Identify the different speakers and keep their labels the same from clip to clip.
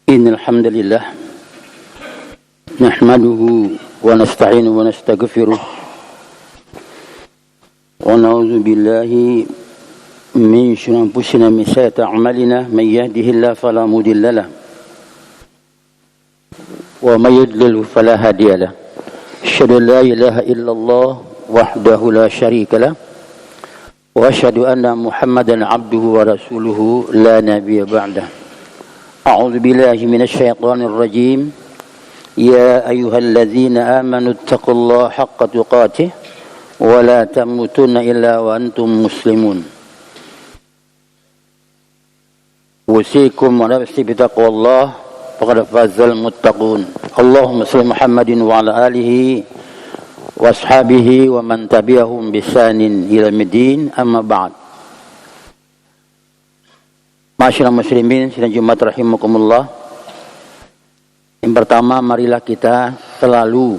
Speaker 1: إن الحمد لله نحمده ونستعينه ونستغفره ونعوذ بالله من شرور أنفسنا من سيئات أعمالنا من يهده الله فلا مضل له ومن يضلل فلا هادي له أشهد أن لا إله إلا الله وحده لا شريك له وأشهد أن محمدا عبده ورسوله لا نبي بعده أعوذ بالله من الشيطان الرجيم يا أيها الذين آمنوا اتقوا الله حق تقاته ولا تموتن إلا وأنتم مسلمون أوصيكم ونفسي بتقوى الله فقد فاز المتقون اللهم صل محمد وعلى آله وأصحابه ومن تبعهم بإحسان إلى يوم الدين أما بعد. Masyaallah muslimin sidang Jumat rahimakumullah. Yang pertama, marilah kita selalu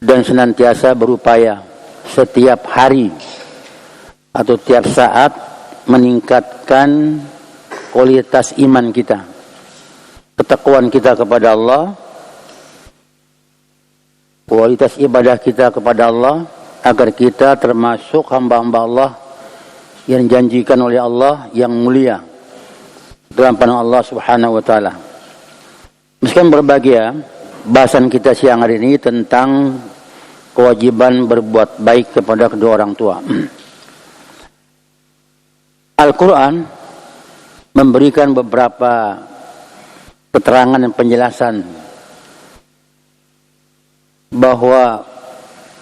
Speaker 1: dan senantiasa berupaya setiap hari atau tiap saat meningkatkan kualitas iman kita, ketakwaan kita kepada Allah, kualitas ibadah kita kepada Allah, agar kita termasuk hamba-hamba Allah yang dijanjikan oleh Allah yang mulia dalam pandangan Allah Subhanahu wa taala. Meskipun berbahagia, bahasan kita siang hari ini tentang kewajiban berbuat baik kepada kedua orang tua. Al-Quran memberikan beberapa keterangan dan penjelasan bahwa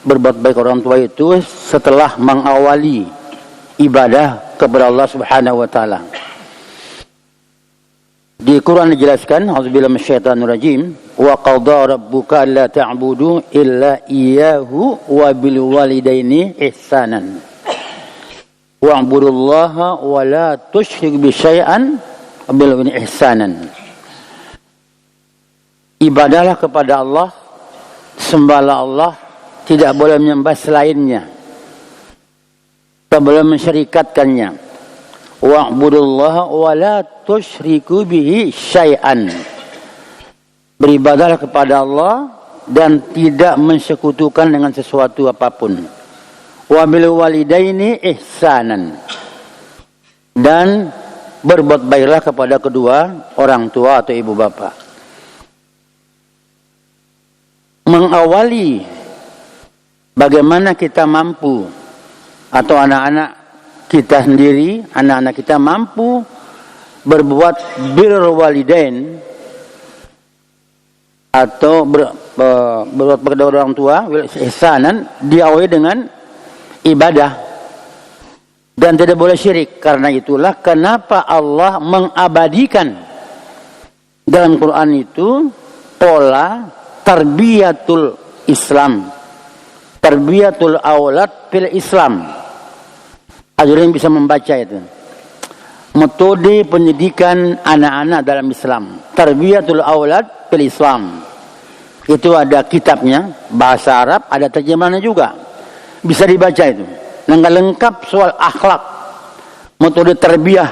Speaker 1: berbuat baik orang tua itu setelah mengawali ibadah kepada Allah Subhanahu wa taala. Di Quran dijelaskan, auzubillahi minasyaitonir rajim, wa qadara rabbuka alla ta'budu illa iyyahu wa bil walidaini ihsanan. Wa'budullaha wa la tusyriku bi syai'an bil walidaini ihsanan. Ibadahlah kepada Allah, sembahlah Allah, tidak boleh menyembah selainnya, tak boleh mensyarikatkannya. Wa'budullaha wa la tusyriku bihi syai'an. Beribadahlah kepada Allah dan tidak mensekutukan dengan sesuatu apapun. Wa bil walidaini ihsanan. Dan berbuat baiklah kepada kedua orang tua atau ibu bapa. Mengawali bagaimana kita mampu atau anak-anak kita sendiri, anak-anak kita mampu berbuat birrul walidain atau berbuat kepada orang tua ihsanan, diawali dengan ibadah dan tidak boleh syirik. Karena itulah kenapa Allah mengabadikan dalam Quran itu pola tarbiyatul Islam, tarbiyatul aulad fil Islam. Akhirnya bisa membaca itu. Metode pendidikan anak-anak dalam Islam, tarbiyatul aulad fil Islam. Itu ada kitabnya, bahasa Arab, ada terjemahannya juga. Bisa dibaca itu. Lengkap soal akhlak, metode tarbiyah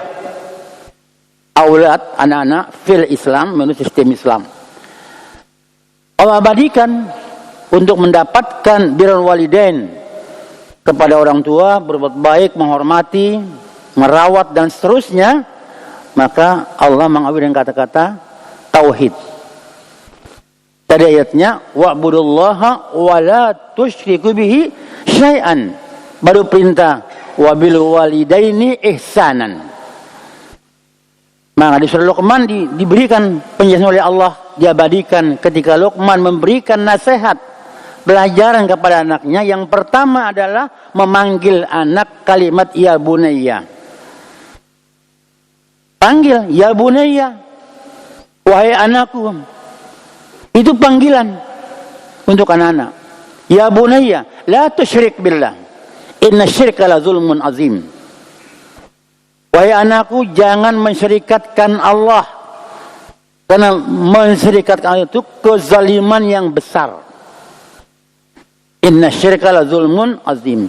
Speaker 1: aulad anak-anak fil Islam, menurut sistem Islam. Allah abadikan untuk mendapatkan birrul walidain kepada orang tua, berbuat baik, menghormati, merawat dan seterusnya, maka Allah mengawali dengan kata-kata tauhid. Tadi ayatnya wa'budullaha wa la tusyriku bihi syai'an. Baru perintah wa bil walidaini ihsanan. Maka di surah Luqman diberikan penjelasan oleh Allah, diabadikan ketika Luqman memberikan nasihat, pelajaran kepada anaknya. Yang pertama adalah memanggil anak kalimat ya bunayya. Panggil ya bunayya, wahai anakku. Itu panggilan untuk anak-anak. Ya bunayya, la tusyrik billah, inna syirka la zulmun azim. Wahai anakku, jangan mensyirikatkan Allah, karena mensyirikatkan Allah itu kezaliman yang besar. Inna syirka la zulmun azim.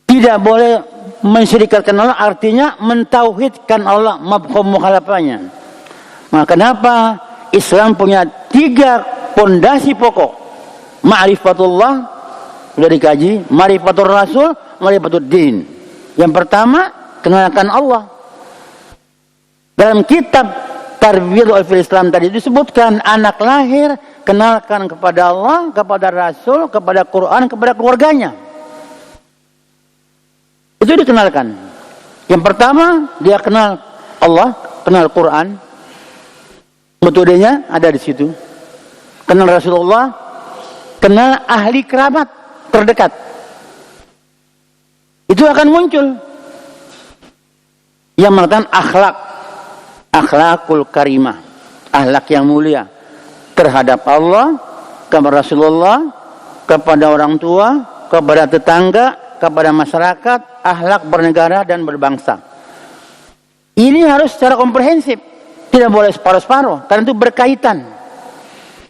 Speaker 1: Tidak boleh mensyirikkan Allah artinya mentauhidkan Allah, mafhum mukhalafahnya. Maka kenapa Islam punya 3 pondasi pokok? Ma'rifatullah sudah dikaji, ma'rifatur Rasul, ma'rifatud din. Yang pertama, kenalkan Allah. Dalam kitab Tarbiyah fil Islam tadi disebutkan anak lahir kenalkan kepada Allah, kepada Rasul, kepada Quran, kepada keluarganya. Itu dikenalkan. Yang pertama dia kenal Allah, kenal Quran. Metodenya ada di situ. Kenal Rasulullah, kenal ahli kerabat terdekat. Itu akan muncul. Yang mengatakan akhlakul karimah, akhlak yang mulia terhadap Allah, kepada Rasulullah, kepada orang tua, kepada tetangga, kepada masyarakat, akhlak bernegara dan berbangsa. Ini harus secara komprehensif, tidak boleh separuh-separuh, karena itu berkaitan.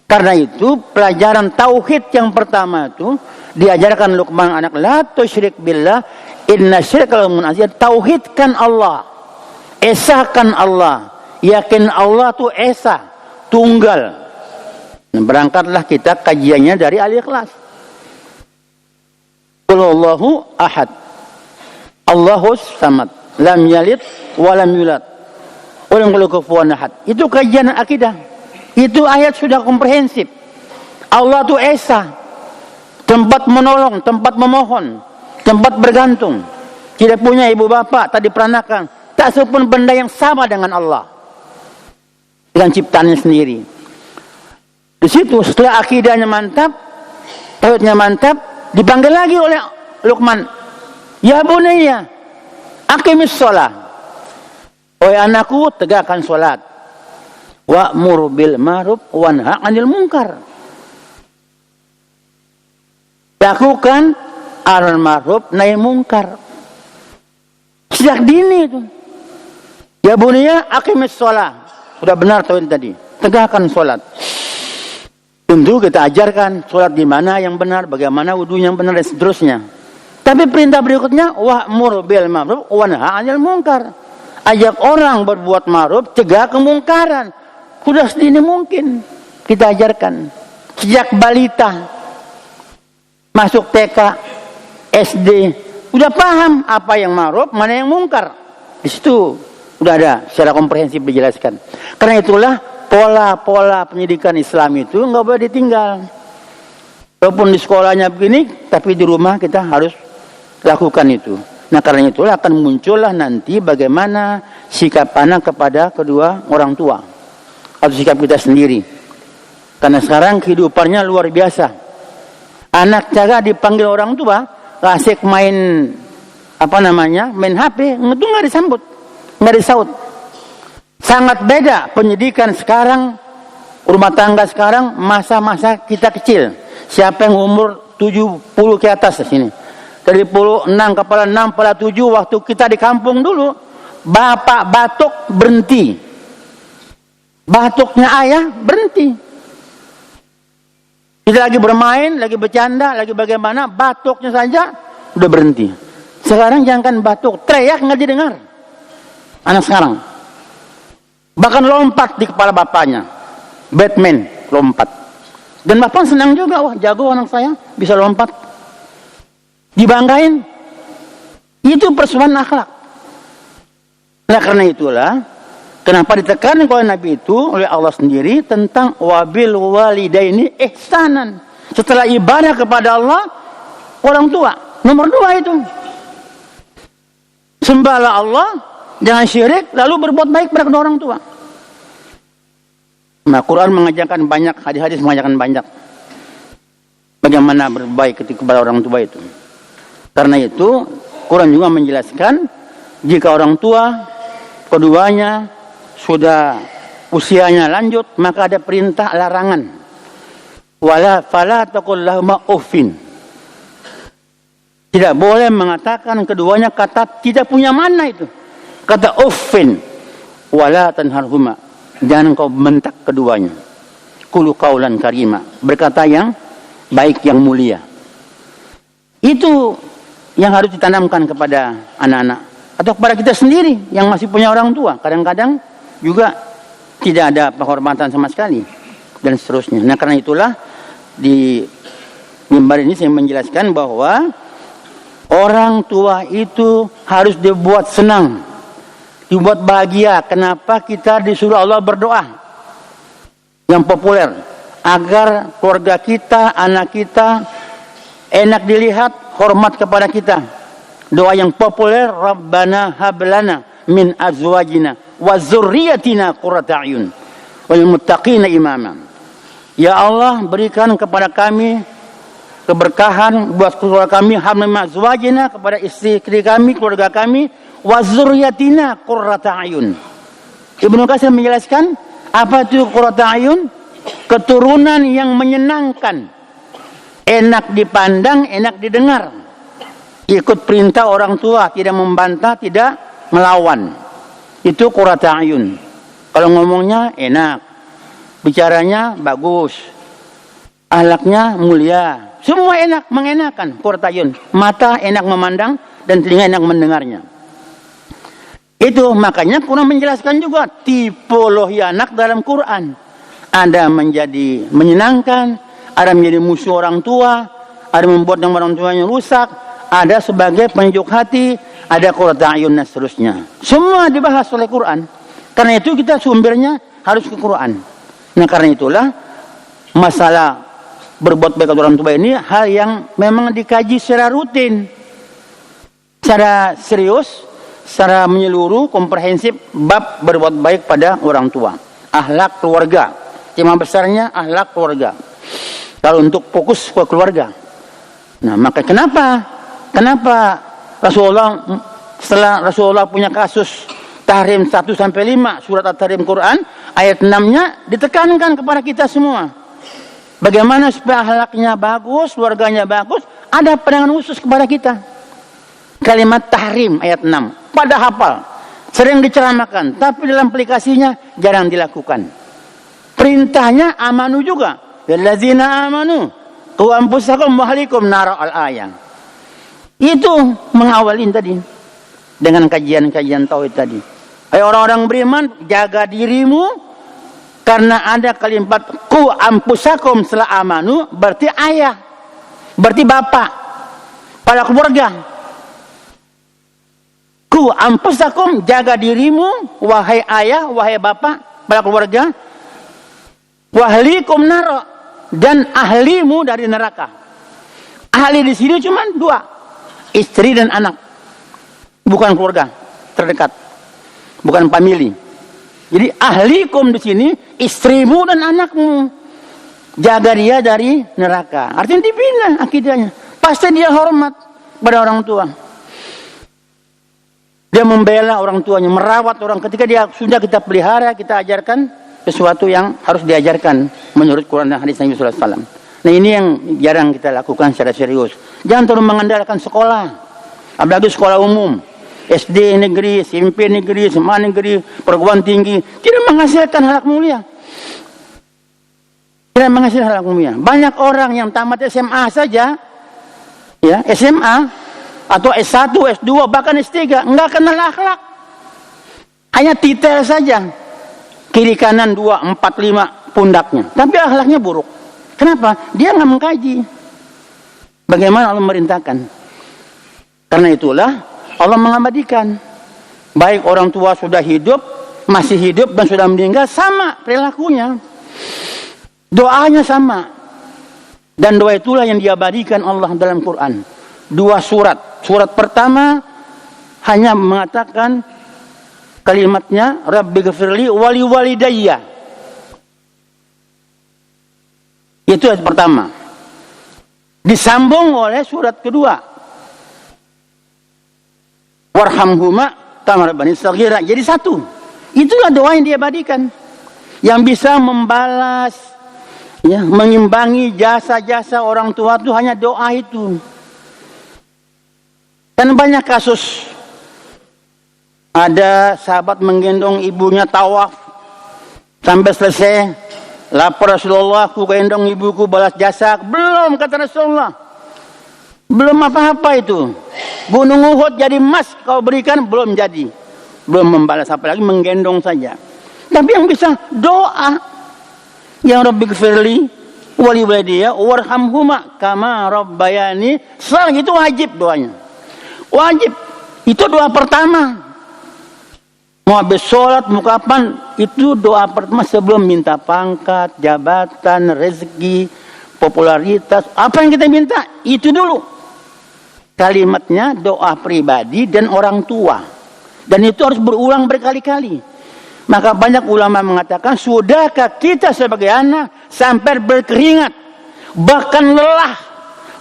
Speaker 1: Karena itu pelajaran tauhid yang pertama itu diajarkan Luqman anak, la tusyrik billah inna syirka la zulmun azim. Tauhidkan Allah, esakan Allah, yakin Allah itu esa, tunggal. Berangkatlah kita kajiannya dari Al-Ikhlas. Qul Allahu ahad, Allahus samad, lam yalid wa lam yulad wa lam yakul lahu kufuwan ahad. Itu kajian akidah. Itu ayat sudah komprehensif. Allah itu esa, tempat menolong, tempat memohon, tempat bergantung. Tidak punya ibu bapak, tak diperanakan, tak seupun benda yang sama dengan Allah, dengan ciptaannya sendiri. Di situ setelah akidahnya mantap, tauhidnya mantap, dipanggil lagi oleh Luqman, ya bunayya aqimis shalah, wahai anakku tegakkan salat, wa'mur bil ma'ruf wanha 'anil munkar, lakukan al ma'ruf nahi munkar. Sejak dini itu, ya bunayya aqimis shalah, sudah benar tauhid tadi, tegakkan salat. Tentu kita ajarkan sholat di mana yang benar, bagaimana wudu yang benar dan seterusnya. Tapi perintah berikutnya wa'mur bil ma'ruf wanha 'anil munkar. Ajak orang berbuat ma'ruf, cegah kemungkaran. Sudah sedini mungkin kita ajarkan. Sejak balita masuk TK, SD, sudah paham apa yang ma'ruf, mana yang mungkar. Di situ sudah ada secara komprehensif dijelaskan. Karena itulah pola-pola pendidikan Islam itu nggak boleh ditinggal. Walaupun di sekolahnya begini, tapi di rumah kita harus lakukan itu. Nah karena itulah akan muncullah nanti bagaimana sikap anak kepada kedua orang tua atau sikap kita sendiri. Karena sekarang kehidupannya luar biasa. Anak jaga dipanggil orang tua, asik main main HP, itu nggak disambut, nggak disaut. Sangat beda pendidikan sekarang, rumah tangga sekarang, masa-masa kita kecil. Siapa yang umur 70 ke atas di sini? Dari 6 kepala 6 kepala 7 waktu kita di kampung dulu, bapak batuk berhenti. Batuknya ayah berhenti. Kita lagi bermain, lagi bercanda, lagi bagaimana, batuknya saja udah berhenti. Sekarang jangankan batuk, teriak nggak didengar. Anak sekarang. Bahkan lompat di kepala bapaknya. Batman, lompat. Dan bapak senang juga, wah jago anak saya, bisa lompat. Dibanggain. Itu persoalan akhlak. Nah karena itulah, kenapa ditekankan oleh Nabi itu, oleh Allah sendiri, tentang wabil walidaini ihsanan. Setelah ibadah kepada Allah, orang tua. Nomor 2 itu. Sembahlah Allah, jangan syirik, lalu berbuat baik pada kedua orang tua. Nah, Quran mengajarkan banyak, hadis-hadis mengajarkan banyak bagaimana berbaik kepada orang tua itu. Karena itu, Quran juga menjelaskan jika orang tua keduanya sudah usianya lanjut, maka ada perintah larangan. Wala fala taqul lahuma uffin. Tidak boleh mengatakan keduanya kata tidak punya mana itu. Kata uffin, wala tanharhuma, jangan kau bentak keduanya. Qulu qaulan karima, berkata yang baik yang mulia. Itu yang harus ditanamkan kepada anak-anak atau kepada kita sendiri yang masih punya orang tua. Kadang-kadang juga tidak ada penghormatan sama sekali dan seterusnya. Nah, karena itulah di mimbar ini saya menjelaskan bahwa orang tua itu harus dibuat senang, dibuat bahagia. Kenapa kita disuruh Allah berdoa yang populer agar keluarga kita, anak kita enak dilihat, hormat kepada kita. Doa yang populer, Rabbana hablana min azwajina wa dzurriyyatina qurrata a'yun wal muttaqina imama. Ya Allah, berikan kepada kami keberkahan buat keluarga kami, hamil azwajina, kepada istri kami, keluarga kami, wa dzurriyyatina qurrata a'yun. Ibnu Katsir menjelaskan apa itu qurrata a'yun? Keturunan yang menyenangkan, enak dipandang, enak didengar, ikut perintah orang tua, tidak membantah, tidak melawan. Itu qurrata a'yun. Kalau ngomongnya enak, bicaranya bagus, akhlaknya mulia, semua enak, mengenakan, qurrata a'yun. Mata enak memandang dan telinga enak mendengarnya. Itu makanya Quran menjelaskan juga tipologi anak dalam Quran. Ada menjadi menyenangkan, ada menjadi musuh orang tua, ada membuat yang orang tuanya rusak, ada sebagai penyejuk hati, ada qurrata a'yun dan seterusnya. Semua dibahas oleh Quran. Karena itu kita sumbernya harus ke Quran. Nah, karena itulah masalah berbuat baik kepada orang tua ini hal yang memang dikaji secara rutin, secara serius, secara menyeluruh, komprehensif bab berbuat baik pada orang tua. Akhlak keluarga. Tema besarnya akhlak keluarga. Kalau untuk fokus ke keluarga. Nah, maka kenapa Rasulullah, setelah Rasulullah punya kasus tahrim 1 sampai 5 surat At-Tahrim Quran, ayat 6-nya ditekankan kepada kita semua. Bagaimana supaya akhlaknya bagus, keluarganya bagus, ada pandangan khusus kepada kita. Kalimat tahrim ayat 6, pada hafal, sering diceramakan, tapi dalam aplikasinya jarang dilakukan. Perintahnya amanu juga. Allazina amanu qu anfusakum wa ahlikum nar al-ayah. Itu mengawalin tadi dengan kajian-kajian tauhid tadi. Ayo orang-orang beriman, jaga dirimu karena ada kalimat qu anfusakum setelah amanu, berarti ayah, berarti bapak pada keluarga. Qu anfusakum, jaga dirimu wahai ayah, wahai bapak pada keluarga. Wahlikum naro, dan ahlimu dari neraka. Ahli di sini cuma 2, istri dan anak, bukan keluarga terdekat, bukan family. Jadi ahlikum di sini istrimu dan anakmu, jaga dia dari neraka. Artinya dibina akidahnya, pasti dia hormat pada orang tua. Dia membela orang tuanya, merawat orang. Ketika dia sudah kita pelihara, kita ajarkan sesuatu yang harus diajarkan menurut Quran dan hadis Nabi sallallahu alaihi wasallam. Nah, ini yang jarang kita lakukan secara serius. Jangan terlalu mengandalkan sekolah, apalagi sekolah umum, SD negeri, SMP negeri, SMA negeri, perguruan tinggi, tidak menghasilkan akhlak mulia. Tidak menghasilkan akhlak mulia. Banyak orang yang tamat SMA saja, ya SMA atau S1, S2, bahkan S3, enggak kenal akhlak, hanya titel saja. Kiri kanan 2, 4, 5 pundaknya. Tapi akhlaknya buruk. Kenapa? Dia nggak mengkaji bagaimana Allah merintahkan. Karena itulah Allah mengabadikan. Baik orang tua sudah hidup, masih hidup dan sudah meninggal, sama perilakunya. Doanya sama. Dan doa itulah yang diabadikan Allah dalam Quran. 2 surat. Surat pertama hanya mengatakan kalimatnya Rabbighfirli wali walidayya. Itu ayat pertama. Disambung oleh surat kedua. Warhamhuma kama rabbani shaghira. Jadi satu. Itulah doa yang diabadikan. Yang bisa membalas, ya, mengimbangi jasa-jasa orang tua itu hanya doa itu. Dan banyak kasus. Ada sahabat menggendong ibunya tawaf sampai selesai, lapor Rasulullah, aku gendong ibuku balas jasa. Belum, kata Rasulullah, belum apa-apa itu. Gunung Uhud jadi emas kau berikan, belum jadi. Belum membalas, apalagi menggendong saja. Tapi yang bisa doa. Ya Rabbi gfirli wali walidayya warhamhuma kama rabbayani. Selain itu wajib doanya. Wajib. Itu doa pertama. Mau habis sholat, mau kapan, itu doa pertama sebelum minta pangkat, jabatan, rezeki, popularitas. Apa yang kita minta? Itu dulu. Kalimatnya doa pribadi dan orang tua. Dan itu harus berulang berkali-kali. Maka banyak ulama mengatakan, sudahkah kita sebagai anak sampai berkeringat, bahkan lelah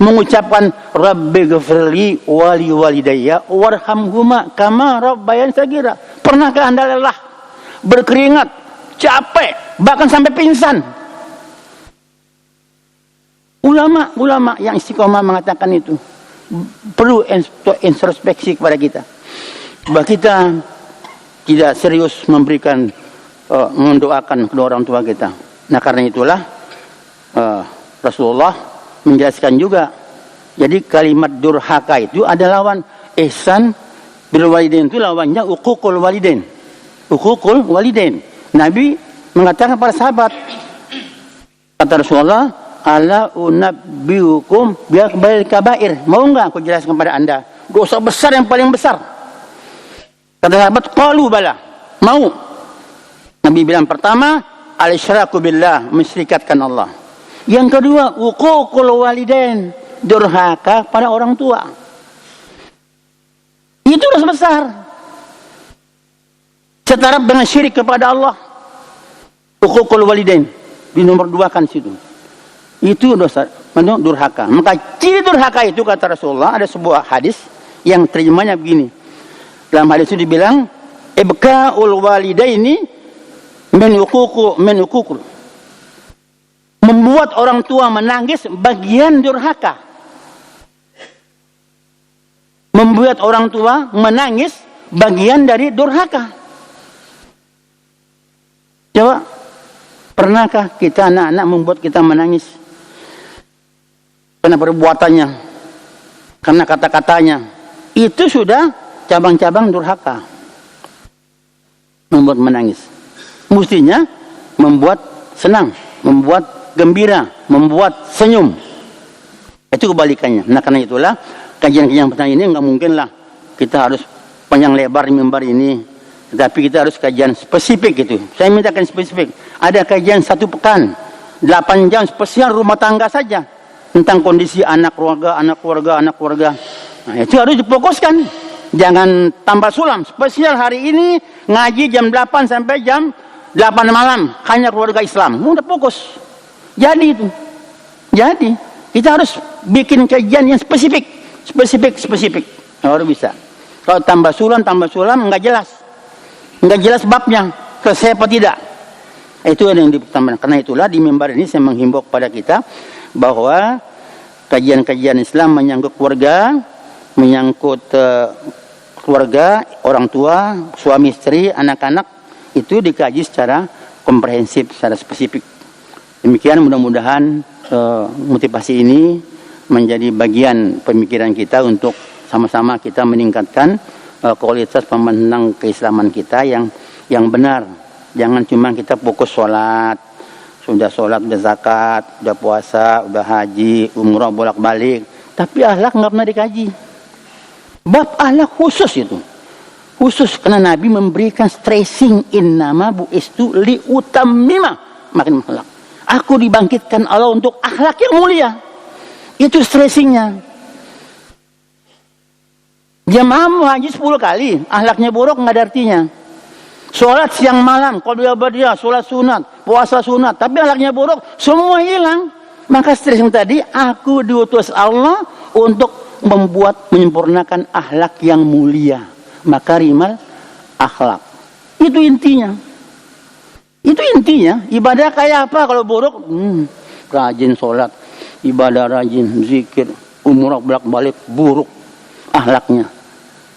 Speaker 1: mengucapkan Rabbi ghafirli wali walidayya warhamhuma kama rabbayani saghira. Pernahkah Anda lelah, berkeringat, capek, bahkan sampai pingsan? Ulama yang istiqomah mengatakan itu. Perlu introspeksi kepada kita. Bahwa kita tidak serius memberikan mendoakan kedua orang tua kita. Nah karena itulah Rasulullah menjelaskan juga. Jadi kalimat durhaka itu ada lawan ihsan bil walidain, itu lawannya uququl walidain. Uququl walidain. Nabi mengatakan para sahabat, kata Rasulullah, ala unabbiukum bi akbaril kabair. Mau enggak aku jelaskan kepada Anda dosa besar yang paling besar? Kata sahabat, qalu bala. Mau. Nabi bilang pertama, al-isyraku billah, mensyirikatkan Allah. Yang kedua, uququl walidain, durhaka pada orang tua. Itu dosa besar. Setara dengan syirik kepada Allah. Uququl walidain, di nomor 2 kan situ. Itu dosa, durhaka. Maka ciri durhaka itu kata Rasulullah, ada sebuah hadis yang terjemahnya begini. Dalam hadis itu dibilang, ibka'ul walidaini min uququl. Membuat orang tua menangis bagian durhaka. Membuat orang tua menangis bagian dari durhaka. Coba, pernahkah kita anak-anak membuat kita menangis? Karena perbuatannya, karena kata-katanya. Itu sudah cabang-cabang durhaka. Membuat menangis. Mestinya membuat senang, membuat gembira, membuat senyum. Itu kebalikannya. Nah karena itulah kajian-kajian pertanyaan ini nggak mungkinlah kita harus panjang lebar di mimbar ini. Tetapi kita harus kajian spesifik gitu. Saya mintakan spesifik. Ada kajian 1 pekan, 8 jam spesial rumah tangga saja tentang kondisi anak keluarga. Nah, itu harus difokuskan. Jangan tambah sulam. Spesial hari ini ngaji jam 8 sampai jam 8 malam. Hanya keluarga Islam. Udah fokus. Jadi itu. Jadi kita harus bikin kajian yang spesifik. Spesifik. Harus bisa. Kalau tambah sulam nggak jelas. Nggak jelas babnya. Selesai apa tidak. Itu yang dipertambahkan. Karena itulah di mimbar ini saya menghimbau kepada kita bahwa kajian-kajian Islam menyangkut keluarga, menyangkut keluarga, orang tua, suami istri, anak-anak itu dikaji secara komprehensif, secara spesifik. Demikian mudah-mudahan motivasi ini menjadi bagian pemikiran kita untuk sama-sama kita meningkatkan kualitas pemenang keislaman kita yang benar. Jangan cuma kita fokus sholat, sudah zakat, sudah puasa, sudah haji, umrah bolak-balik, tapi akhlak nggak pernah dikaji. Bab akhlak khusus itu. Khusus karena Nabi memberikan stressing, innama bu'istu li utammima makin akhlak. Aku dibangkitkan Allah untuk akhlak yang mulia. Itu stressingnya. Jamaah mau haji 10 kali, akhlaknya buruk nggak ada artinya. Sholat siang malam, qadiyah badiyah, sholat sunat, puasa sunat, tapi akhlaknya buruk, semua hilang. Maka stressing tadi, aku diutus Allah untuk menyempurnakan akhlak yang mulia, makarimal akhlak. Itu intinya. Ibadah kayak apa kalau buruk? Rajin sholat, ibadah rajin, zikir, umrah bolak-balik, buruk akhlaknya.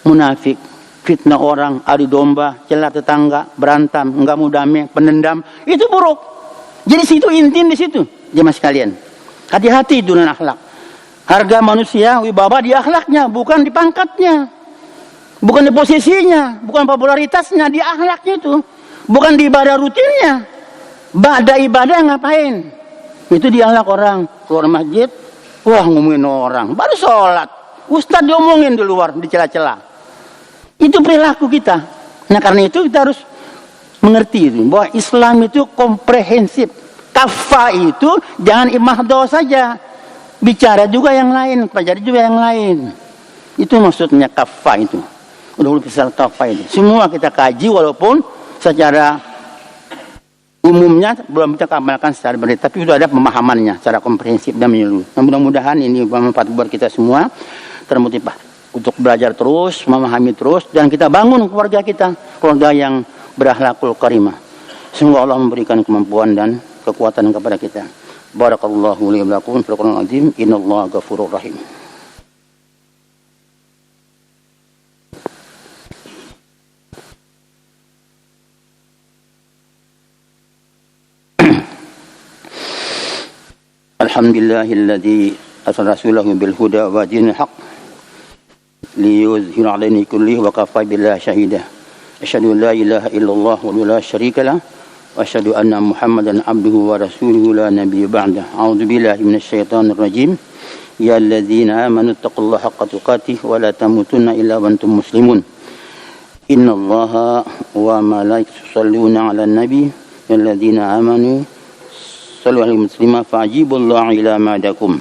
Speaker 1: Munafik, fitnah orang, adu domba, celah tetangga, berantem, enggak mau damai, pendendam, itu buruk. Jadi situ inti di situ, jemaah sekalian. Hati-hati dengan akhlak. Harga manusia, wibawa di akhlaknya, bukan di pangkatnya. Bukan di posisinya, bukan popularitasnya, di akhlaknya itu. Bukan di ibadah rutinnya. Ibadah ngapain? Itu di akhlak orang. Keluar masjid, wah ngomongin orang. Baru sholat. Ustadz diomongin di luar, di celah-celah. Itu perilaku kita. Nah karena itu kita harus mengerti itu, bahwa Islam itu komprehensif. Kafah itu jangan imahdoh saja. Bicara juga yang lain, pelajari juga yang lain. Itu maksudnya kafah itu. Udah besar kafah itu. Semua kita kaji walaupun secara umumnya belum kita amalkan secara benar, tapi sudah ada pemahamannya secara komprehensif dan menyeluruh. Nah, mudah-mudahan ini bermanfaat buat kita semua, termotivasi untuk belajar terus, memahami terus, dan kita bangun keluarga kita, keluarga yang berakhlakul karimah. Semoga Allah memberikan kemampuan dan kekuatan kepada kita. Barakallahu li wa lakum fil Qur'anil azim. Innallaha ghafurur rahim. Alhamdulillahilladzi arsala rasulahu bil huda wa dinil haqq liyuzhira 'ala dini kullihi wa kafa billahi shahida. Asyhadu an la ilaha illallah wa la syarika lah wa asyhadu anna Muhammadan abduhu wa rasuluhu la nabiyya ba'da. A'udzu billahi minasy syaithanir rajim. Ya alladzina amanu taqullaha haqqa tuqatih wa la tamutunna illa wa antum muslimun. Innallaha wa malaikatahu yusholluna 'alan nabi. Ya alladzina amanu sallu alaihi muslimah fa'ajibullah ila ma'adakum.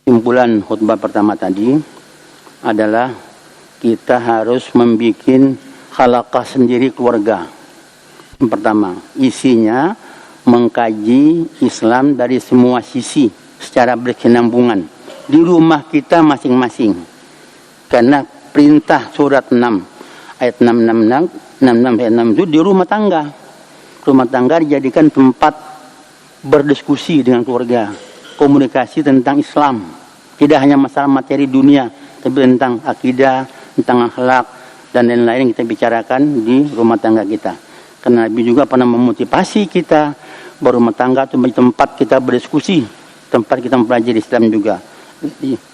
Speaker 1: Simpulan khutbah pertama tadi adalah kita harus membuat halaqah sendiri keluarga. Yang pertama, isinya mengkaji Islam dari semua sisi secara berkesinambungan di rumah kita masing-masing. Karena perintah surat 6 ayat 66 ayat 6 itu di rumah tangga. Rumah tangga dijadikan tempat berdiskusi dengan keluarga, komunikasi tentang Islam. Tidak hanya masalah materi dunia, tapi tentang akidah, tentang akhlak, dan lain-lain yang kita bicarakan di rumah tangga kita. Karena Nabi juga pernah memotivasi kita, berumah tangga itu menjadi tempat kita berdiskusi, tempat kita mempelajari Islam juga.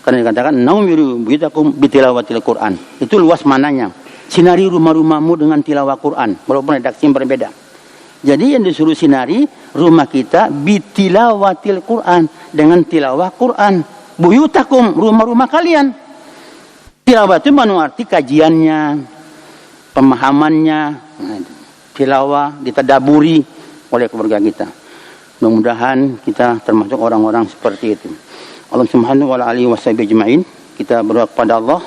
Speaker 1: Karena dikatakan, naumiru bitakum bitilawatil Quran. Itu luas mananya. Sinari rumah-rumahmu dengan tilawah Quran, walaupun redaksi yang berbeda. Jadi yang disuruh sinari rumah kita bitilawatil Quran, dengan tilawah Quran. Buyutakum, rumah-rumah kalian. Tilawah itu arti kajiannya, pemahamannya, tilawah ditadaburi oleh keluarga kita. Mudah-mudahan kita termasuk orang-orang seperti itu. Allah Subhanahu wa ta'ala ajma'in. Kita berdoa kepada Allah.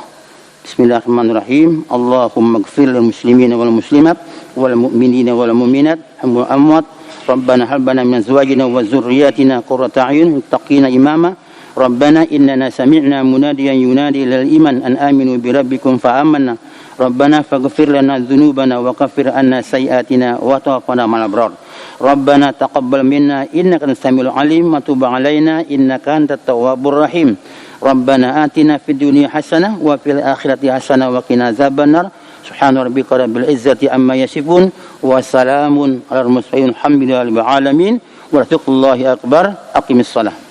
Speaker 1: Bismillahirrahmanirrahim. Allahumma ighfir lil muslimina wal muslimat wal mu'minina wal mu'minat wal amwat. Rabbana hab lana min azwajina wa dzurriyyatina qurrata a'yun wattaqina imama. Rabbana innana sami'na munadiyan yunadi lil iman an aminu bi rabbikum fa amanna. Rabbana faghfir lana dzunubana wa kaffir anna sayyi'atina wa tawaffana ma'al abrar. Rabbana taqabbal minna innaka antas samiul alim wa tub 'alaina innaka antat tawwabur rahim. Rabbana atina fid dunya hasanah wa fil akhirati hasanah wa qina adzabannar. Subhana rabbika rabbil izzati amma yasifun wa salamun alal mursalin alhamdulillahi rabbil alamin. Wa rahmatullahi akbar. Aqimis shalah.